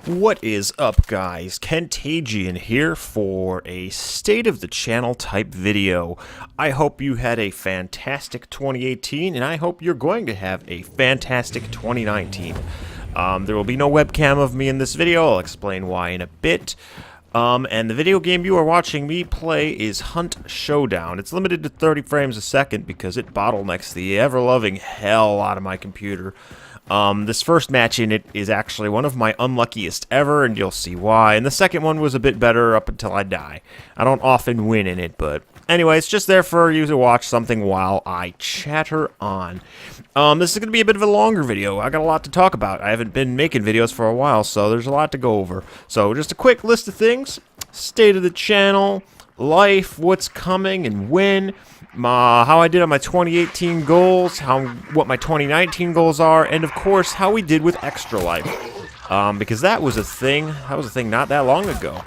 What is up, guys? Kentageon here for a state of the channel type video. I hope you had a fantastic 2018, and I hope you're going to have a fantastic 2019. There will be no webcam of me in this video. I'll explain why in a bit. And the video game you are watching me play is Hunt Showdown. It's limited to 30 frames a second because it bottlenecks the ever-loving hell out of my computer. This first match in it is actually one of my unluckiest ever, and you'll see why. And the second one was a bit better up until I die. I don't often win in it, but anyway, it's just there for you to watch something while I chatter on. This is going to be a bit of a longer video. I got a lot to talk about. I haven't been making videos for a while, so there's a lot to go over. So just a quick list of things: state of the channel, life, what's coming and when, how I did on my 2018 goals, what my 2019 goals are, and of course how we did with Extra Life, because that was a thing not that long ago.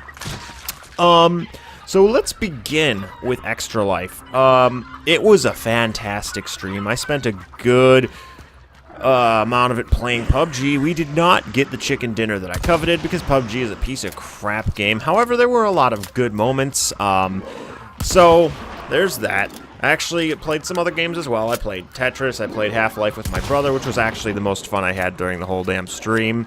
So let's begin with Extra Life. It was a fantastic stream. I spent a good amount of it playing PUBG. We did not get the chicken dinner that I coveted because PUBG is a piece of crap game. However, there were a lot of good moments. So there's that. I actually played some other games as well. I played Tetris, I played Half-Life with my brother, which was actually the most fun I had during the whole damn stream.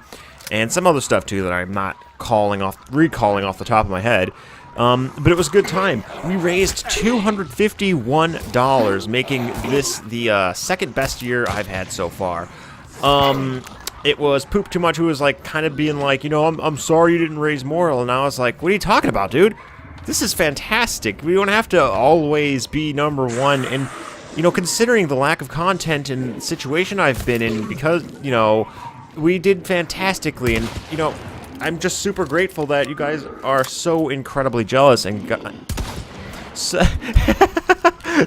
And some other stuff too that I'm not recalling off the top of my head. But it was a good time. We raised $251, making this the second best year I've had so far. It was Poop Too Much, who was like kind of being like, you know, I'm sorry you didn't raise more. And I was like, what are you talking about, dude? This is fantastic. We don't have to always be number one. And, you know, considering the lack of content and situation I've been in, because, you know, we did fantastically. And, you know, I'm just super grateful that you guys are so incredibly jealous and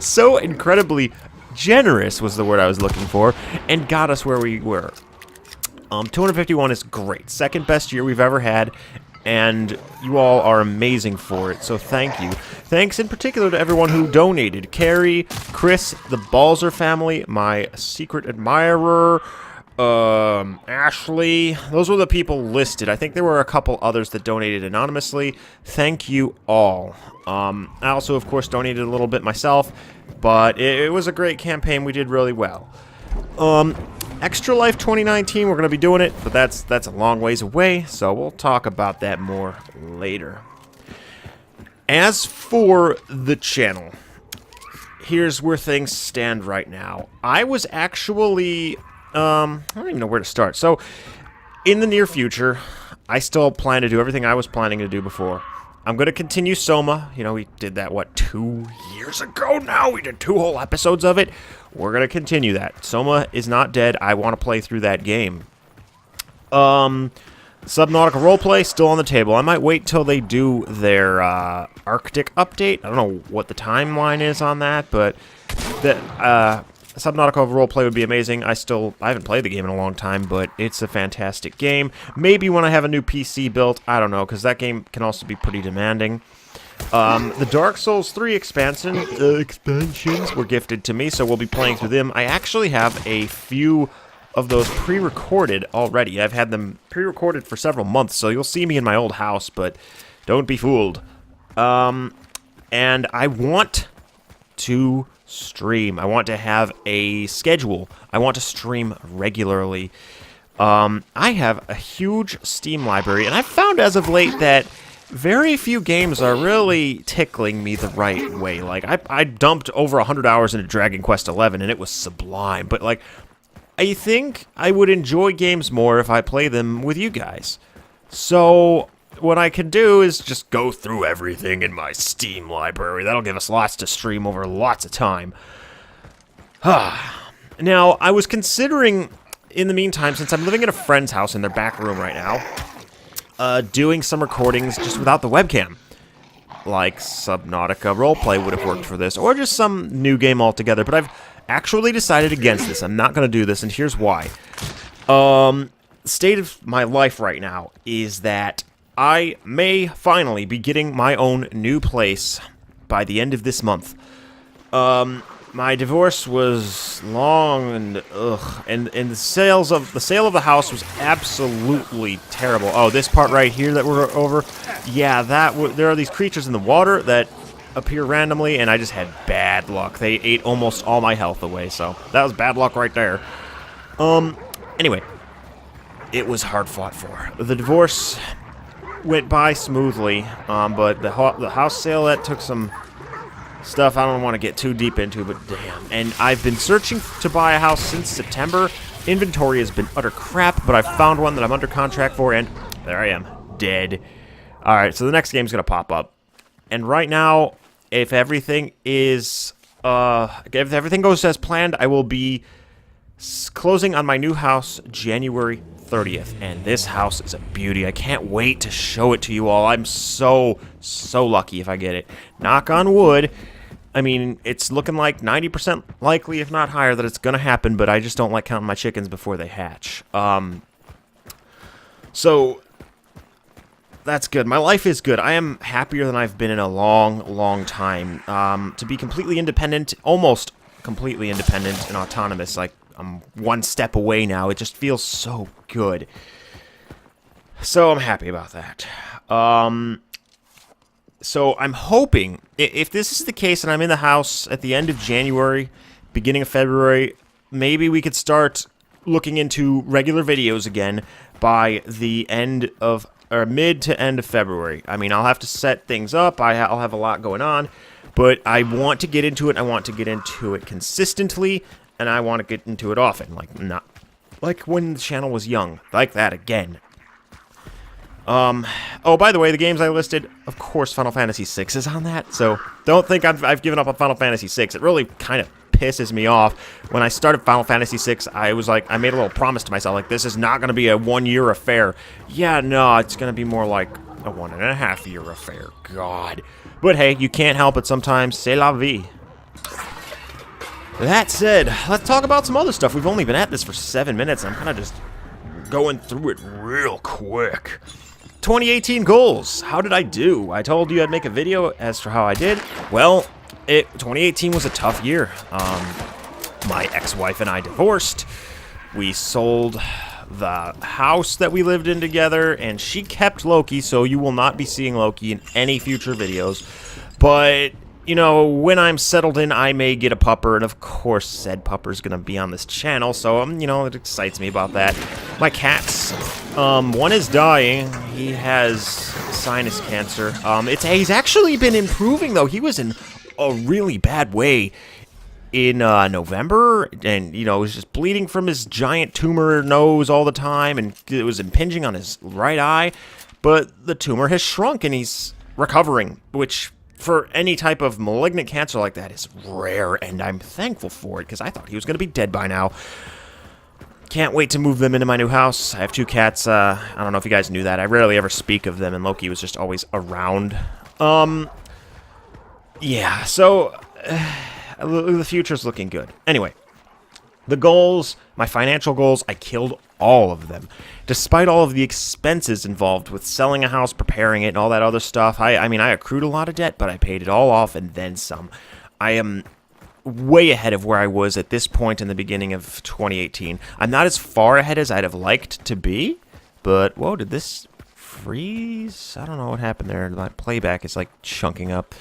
so incredibly generous was the word I was looking for, and got us where we were. 251 is great. Second best year we've ever had. And you all are amazing for it, so thank you. Thanks in particular to everyone who donated. Carrie, Chris, the Balzer family, my secret admirer, Ashley. Those were the people listed. I think there were a couple others that donated anonymously. Thank you all. I also, of course, donated a little bit myself, but it was a great campaign. We did really well. Extra Life 2019, we're going to be doing it, but that's a long ways away, so we'll talk about that more later. As for the channel, here's where things stand right now. I was actually, I don't even know where to start. So, in the near future, I still plan to do everything I was planning to do before. I'm going to continue Soma. You know, we did that, what, 2 years ago now? We did 2 whole episodes of it. We're going to continue that. Soma is not dead. I want to play through that game. Subnautica Roleplay, still on the table. I might wait till they do their Arctic update. I don't know what the timeline is on that, but the Subnautica Roleplay would be amazing. I haven't played the game in a long time, but it's a fantastic game. Maybe when I have a new PC built, I don't know, because that game can also be pretty demanding. The Dark Souls 3 expansions were gifted to me, so we'll be playing through them. I actually have a few of those pre-recorded already. I've had them pre-recorded for several months, so you'll see me in my old house, but don't be fooled. And I want to stream. I want to have a schedule. I want to stream regularly. I have a huge Steam library, and I've found as of late that very few games are really tickling me the right way. Like, I dumped over 100 hours into Dragon Quest XI, and it was sublime. But, like, I think I would enjoy games more if I play them with you guys. So what I can do is just go through everything in my Steam library. That'll give us lots to stream over lots of time. Now, I was considering, in the meantime, since I'm living in a friend's house in their back room right now, doing some recordings just without the webcam. Like Subnautica Roleplay would have worked for this, or just some new game altogether, but I've actually decided against this. I'm not going to do this, and here's why. State of my life right now is that I may finally be getting my own new place by the end of this month. my divorce was long and and the sale of the house was absolutely terrible. Oh, this part right here that we're over, yeah, there are these creatures in the water that appear randomly, and I just had bad luck. They ate almost all my health away, so that was bad luck right there. Anyway, it was hard fought for. The divorce went by smoothly, but the house sale, that took some stuff I don't want to get too deep into, but damn. And I've been searching to buy a house since September. Inventory has been utter crap, but I found one that I'm under contract for, and there I am, dead. Alright, so the next game's going to pop up. And right now, if everything is, if everything goes as planned, I will be closing on my new house January 30th, and this house is a beauty. I can't wait to show it to you all. I'm so lucky if I get it. Knock on wood. I mean, it's looking like 90% likely, if not higher, that it's gonna happen, but I just don't like counting my chickens before they hatch. So that's good. My life is good. I am happier than I've been in a long time. To be completely independent, almost completely independent and autonomous, like I'm one step away now. It just feels so good. So I'm happy about that. So I'm hoping, if this is the case and I'm in the house at the end of January, beginning of February, maybe we could start looking into regular videos again by the end of, or mid to end of February. I mean, I'll have to set things up. I'll have a lot going on, but I want to get into it. I want to get into it consistently. And I want to get into it often, like when the channel was young, like that again. Oh, by the way, the games I listed, of course, Final Fantasy VI is on that, so don't think I've given up on Final Fantasy VI. It really kind of pisses me off. When I started Final Fantasy VI, I was like, I made a little promise to myself, like, this is not going to be a one-year affair. Yeah, no, it's going to be more like a 1.5-year affair. God. But hey, you can't help it sometimes. C'est la vie. That said, let's talk about some other stuff. We've only been at this for 7 minutes, and I'm kind of just going through it real quick. 2018 goals. How did I do? I told you I'd make a video as to how I did. Well, 2018 was a tough year. My ex-wife and I divorced. We sold the house that we lived in together, and she kept Loki, so you will not be seeing Loki in any future videos. But you know, when I'm settled in, I may get a pupper, and of course, said pupper's gonna be on this channel, so, you know, it excites me about that. My cats, one is dying. He has sinus cancer. He's actually been improving, though. He was in a really bad way in, November, and, you know, was just bleeding from his giant tumor nose all the time, and it was impinging on his right eye, but the tumor has shrunk, and he's recovering, which for any type of malignant cancer like that is rare, and I'm thankful for it, because I thought he was going to be dead by now. Can't wait to move them into my new house. I have 2 cats. I don't know if you guys knew that. I rarely ever speak of them, and Loki was just always around. Yeah, so the future's looking good. Anyway, the goals, my financial goals, I killed all of them. Despite all of the expenses involved with selling a house, preparing it, and all that other stuff, I mean, I accrued a lot of debt, but I paid it all off and then some. I am way ahead of where I was at this point in the beginning of 2018. I'm not as far ahead as I'd have liked to be, but, whoa, did this freeze? I don't know what happened there. My playback is, like, chunking up.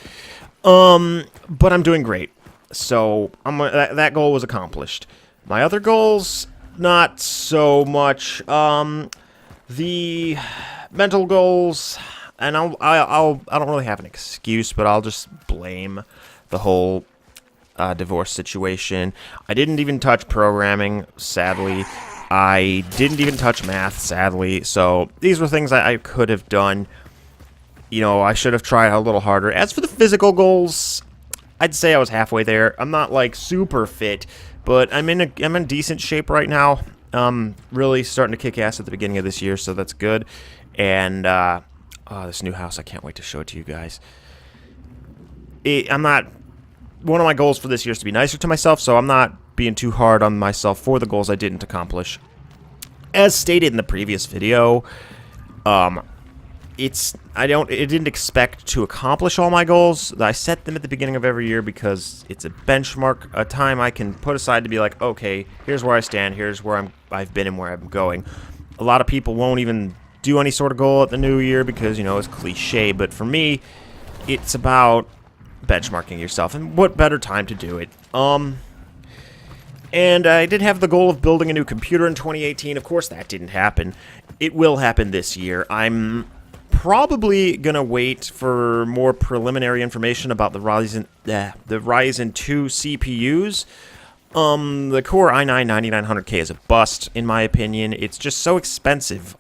But I'm doing great. So, that goal was accomplished. My other goals, not so much. The mental goals, and I don't really have an excuse, but I'll just blame the whole divorce situation. I didn't even touch programming, sadly. I didn't even touch math, sadly. So these were things I could have done. You know, I should have tried a little harder. As for the physical goals, I'd say I was halfway there. I'm not like super fit, but I'm in decent shape right now. Really starting to kick ass at the beginning of this year, so that's good. And this new house, I can't wait to show it to you guys. One of my goals for this year is to be nicer to myself, so I'm not being too hard on myself for the goals I didn't accomplish. As stated in the previous video, it didn't expect to accomplish all my goals. I set them at the beginning of every year because it's a benchmark, a time I can put aside to be like, okay, here's where I stand, here's where I've been and where I'm going. A lot of people won't even do any sort of goal at the new year because, you know, it's cliche, but for me, it's about benchmarking yourself, and what better time to do it. And I did have the goal of building a new computer in 2018. Of course, that didn't happen. It will happen this year. I'm probably gonna wait for more preliminary information about the Ryzen 2 CPUs. The Core i9-9900K is a bust, in my opinion. It's just so expensive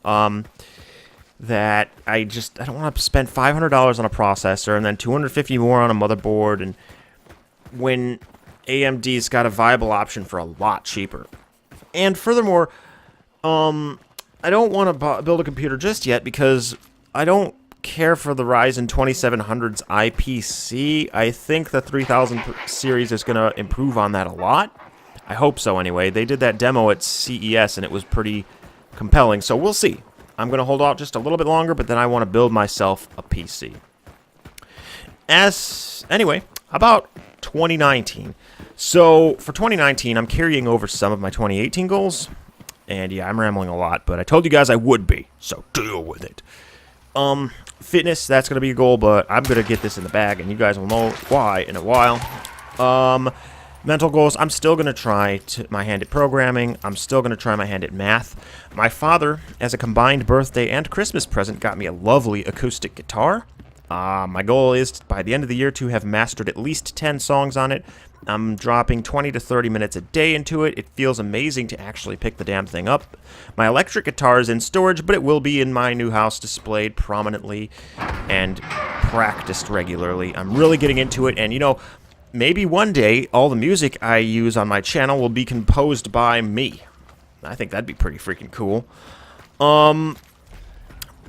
that I don't want to spend $500 on a processor and then $250 more on a motherboard, and when AMD's got a viable option for a lot cheaper. And furthermore, I don't want to build a computer just yet because I don't care for the Ryzen 2700's IPC. I think the 3000 series is going to improve on that a lot. I hope so anyway. They did that demo at CES and it was pretty compelling, so we'll see. I'm going to hold out just a little bit longer, but then I want to build myself a PC. Anyway, about 2019. So for 2019, I'm carrying over some of my 2018 goals. And yeah, I'm rambling a lot, but I told you guys I would be, so deal with it. Fitness, that's going to be a goal, but I'm going to get this in the bag, and you guys will know why in a while. Mental goals, I'm still going to try my hand at programming. I'm still going to try my hand at math. My father, as a combined birthday and Christmas present, got me a lovely acoustic guitar. My goal is, by the end of the year, to have mastered at least 10 songs on it. I'm dropping 20 to 30 minutes a day into it. It feels amazing to actually pick the damn thing up. My electric guitar is in storage, but it will be in my new house displayed prominently and practiced regularly. I'm really getting into it, and you know, maybe one day all the music I use on my channel will be composed by me. I think that'd be pretty freaking cool.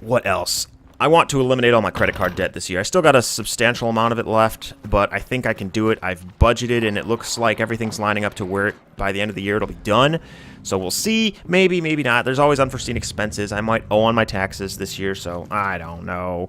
What else? I want to eliminate all my credit card debt this year. I still got a substantial amount of it left, but I think I can do it. I've budgeted, and it looks like everything's lining up to where by the end of the year it'll be done. So we'll see. Maybe, maybe not. There's always unforeseen expenses. I might owe on my taxes this year, so I don't know.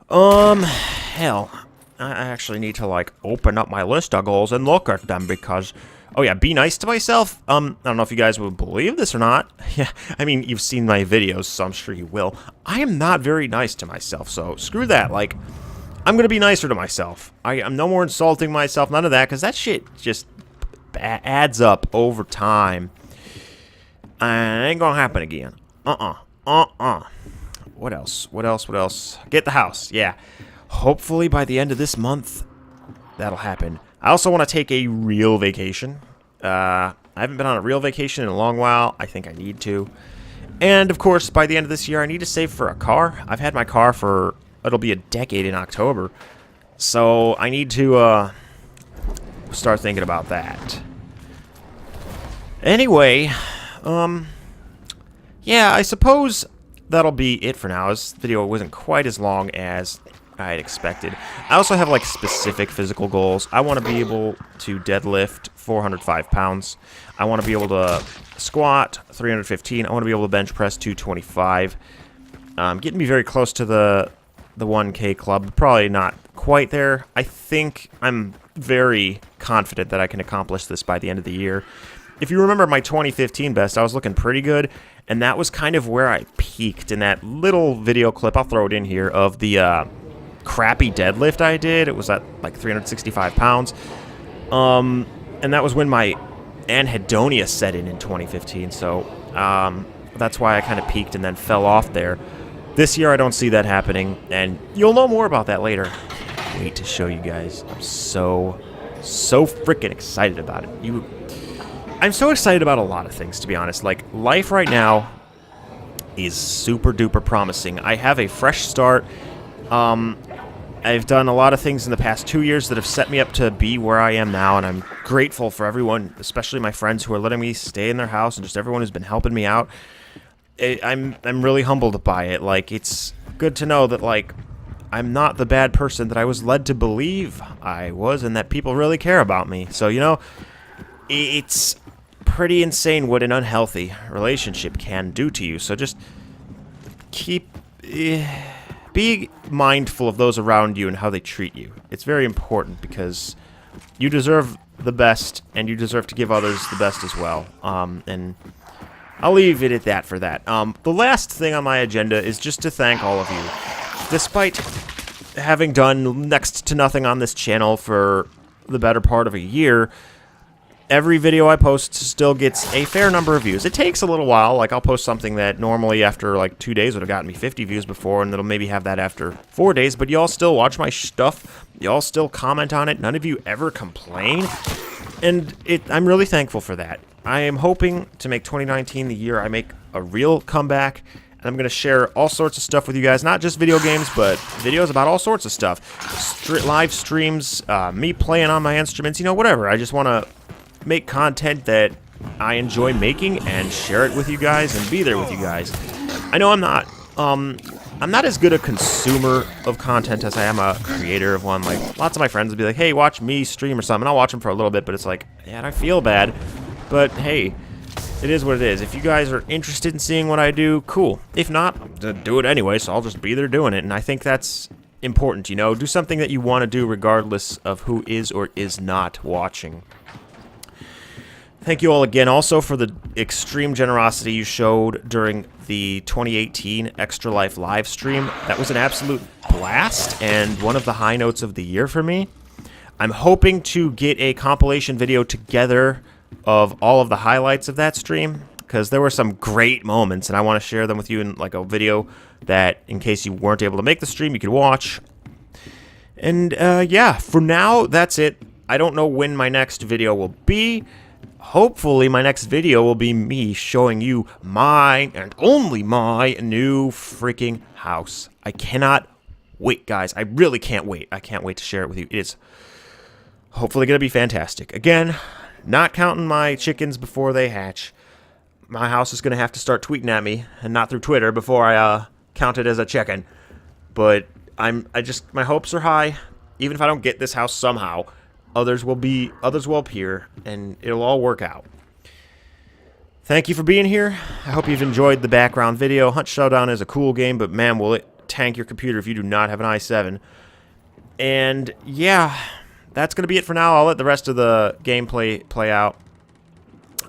Hell, I actually need to, like, open up my list of goals and look at them because... Oh yeah, be nice to myself. I don't know if you guys would believe this or not. Yeah, I mean, you've seen my videos, so I'm sure you will. I am not very nice to myself, so screw that. Like, I'm gonna be nicer to myself. I'm no more insulting myself, none of that, because that shit just adds up over time. Ain't gonna happen again. What else? What else? Get the house, yeah. Hopefully by the end of this month, that'll happen. I also want to take a real vacation. I haven't been on a real vacation in a long while. I think I need to. And, of course, by the end of this year, I need to save for a car. I've had my car for, it'll be a decade in October. So I need to start thinking about that. Anyway, yeah, I suppose that'll be it for now. This video wasn't quite as long as I had expected. I also have like specific physical goals. I want to be able to deadlift 405 pounds. I want to be able to squat 315. I want to be able to bench press 225. Getting me very close to the 1K club. Probably not quite there. I think I'm very confident that I can accomplish this by the end of the year. If you remember my 2015 best, I was looking pretty good, and that was kind of where I peaked in that little video clip. I'll throw it in here of the crappy deadlift I did. It was at like 365 pounds. And that was when my anhedonia set in 2015. So that's why I kind of peaked and then fell off there. This year I don't see that happening, and you'll know more about that later. Can't wait to show you guys. I'm so freaking excited about it. I'm so excited about a lot of things, to be honest. Like, life right now is super duper promising. I have a fresh start. I've done a lot of things in the past 2 years that have set me up to be where I am now, and I'm grateful for everyone, especially my friends who are letting me stay in their house, and just everyone who's been helping me out. I'm really humbled by it. Like, it's good to know that, like, I'm not the bad person that I was led to believe I was, and that people really care about me. So, you know, it's pretty insane what an unhealthy relationship can do to you. So just keep be mindful of those around you and how they treat you. It's very important because you deserve the best, and you deserve to give others the best as well. And I'll leave it at that for that. The last thing on my agenda is just to thank all of you. Despite having done next to nothing on this channel for the better part of a year, every video I post still gets a fair number of views. It takes a little while. Like, I'll post something that normally after like 2 days would have gotten me 50 views before, and it'll maybe have that after 4 days, but y'all still watch my stuff. Y'all still comment on it. None of you ever complain, and I'm really thankful for that. I am hoping to make 2019 the year I make a real comeback, and I'm going to share all sorts of stuff with you guys, not just video games, but videos about all sorts of stuff. Live streams, me playing on my instruments, you know, whatever. I just want to make content that I enjoy making and share it with you guys and be there with you guys. I know I'm not as good a consumer of content as I am a creator of one. Like, lots of my friends would be like, hey, watch me stream or something. I'll watch them for a little bit, but it's like, man, I feel bad. But hey, it is what it is. If you guys are interested in seeing what I do, cool. If not, I'll do it anyway, so I'll just be there doing it. And I think that's important, you know? Do something that you want to do regardless of who is or is not watching. Thank you all again also for the extreme generosity you showed during the 2018 Extra Life live stream. That was an absolute blast and one of the high notes of the year for me. I'm hoping to get a compilation video together of all of the highlights of that stream, because there were some great moments and I want to share them with you in like a video that, in case you weren't able to make the stream, you could watch. And yeah, for now, that's it. I don't know when my next video will be. Hopefully my next video will be me showing you my, and only my, new freaking house. I cannot wait, guys. I really can't wait. I can't wait to share it with you. It is hopefully going to be fantastic. Again, not counting my chickens before they hatch. My house is going to have to start tweeting at me, and not through Twitter, before I count it as a chicken. But my hopes are high. Even if I don't get this house somehow, others will appear, and it'll all work out. Thank you for being here. I hope you've enjoyed the background video. Hunt Showdown is a cool game, but man, will it tank your computer if you do not have an i7. And yeah, that's going to be it for now. I'll let the rest of the gameplay play out.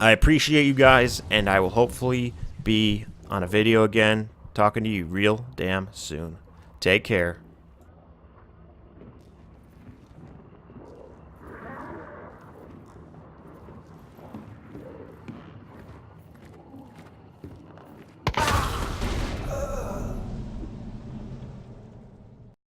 I appreciate you guys, and I will hopefully be on a video again, talking to you real damn soon. Take care.